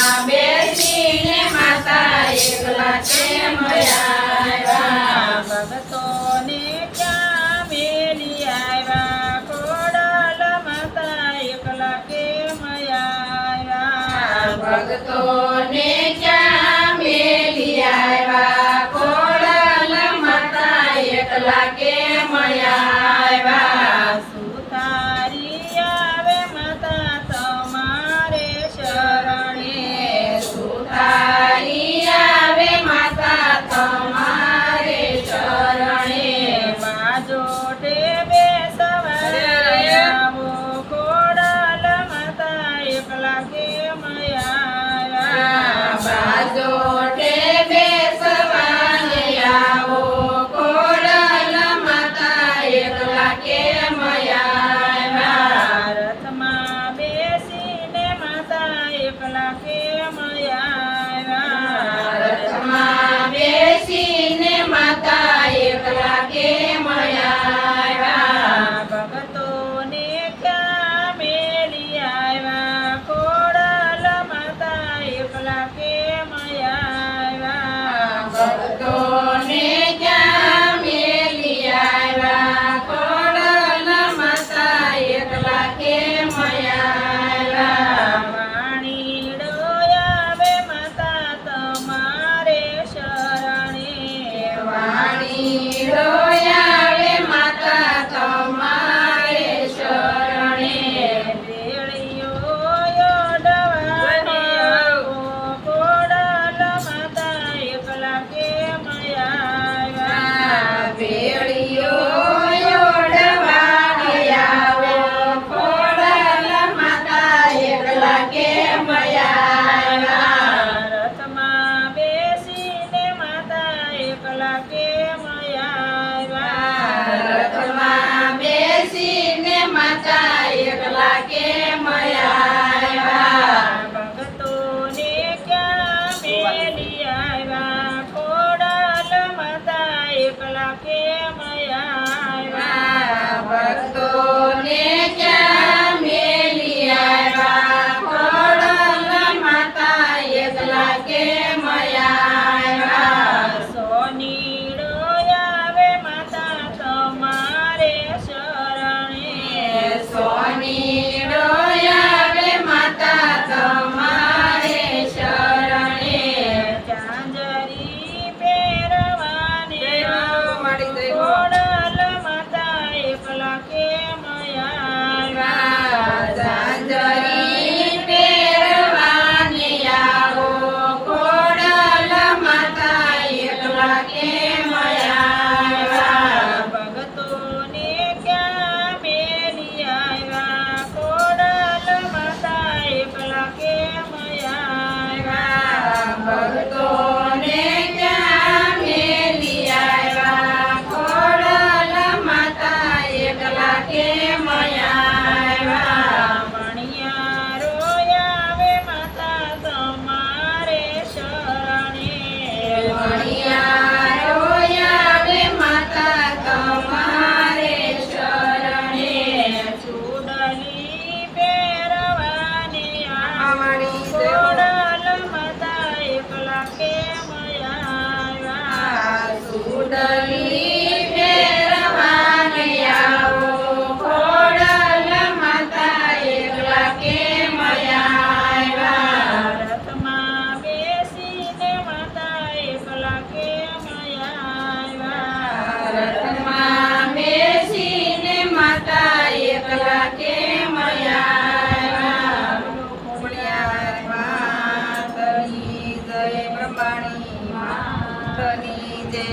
રથમાં બેસીને માતા એકલા કેમ આવ્યા? ભક્તોને ક્યાં મેલી આવ્યા? ખોડલ માતા એકલા કેમ આવ્યા? ભક્તોને ક્યાં મેલી આવ્યા? ખોડલ માતા એકલા કેમ આવ્યા? સુતારી આવે માતા તમારે શરણે. સુતારી આવે માતા તમારે ચરણે. બાજોટે બેસવા આવો ખોડલ માતા એકલા કેમ આવ્યા? બાજોટે બેસવાને આવો ખોડલ માતા એકલા કેમ આવ્યા? રથમાં બેસીને માતા એકલા કેમ આવ્યા? રથમાં બેસીને માતા એકલા કેમ આવ્યા? ભક્તોને ક્યાં મેલી આવ્યા? ખોડલ માતા એકલા કેમ આવ્યા? ભક્તોને ક્યાં મેલી આવ્યા? ખોડલ માતા એકલા કેમ આવ્યા? વાણીડો આવે માતા તમારે શરણે. વાણીડો આવે માતા તમારે શરણે. વેળીઓ યોડવાને આવો ખોડલ માતા એકલા કેમ આવ્યા? વેળીઓ યોડવાને આવો ખોડલ માતા એકલા કેમ આવ્યા? રથમાં બેસીને માતા એકલા કેમ આવ્યા? રથમાં બેસીને માતા એકલા કેમ આવ્યા? ભક્તોને ક્યાં મેલી આવ્યા? ખોડલ માતા એકલા કેમ આવ્યા? ભક્તોને ક્યાં મેલી આવ્યા? ખોડલ માતા એકલા કેમ આવ્યા? સોનીડો આવે માતા તમારે શરણે. સોનીડો આવે માતા તમારે શરણે. ચાંદરી પહેરવાને આવો ખોડલ માતા એકલા કેમ આવ્યા? ઝાંઝરી પહેરવાને આવો ખોડલ માતા એકલા કેમ આવ્યા? ભક્તોને ક્યાં મેલી આવ્યા? ખોડલ માતા એકલા કેમ આવ્યા? ભક્તોને ક્યાં મેલી આવ્યા? ખોડલ માતા એકલા કેમ આવ્યા? મણિયારો આવે માતા તમારે શરણે. મણિયારો આવે માતા તમારે શરણે. ચૂડલી પહેરવાને આવો ખોડલ માતા એકલા કેમ આવ્યા? સુડલી પહેરવાને આવો ખોડલ માતા એકલા કેમ આવ્યા? રથમાં બેસીને માતા એકલા કેમ આવ્યા? રથમાં બેસીને માતા એકલા કેમ આવ્યા? ખોડિયાર માતની જય, બ્રહ્માણી માતની જય.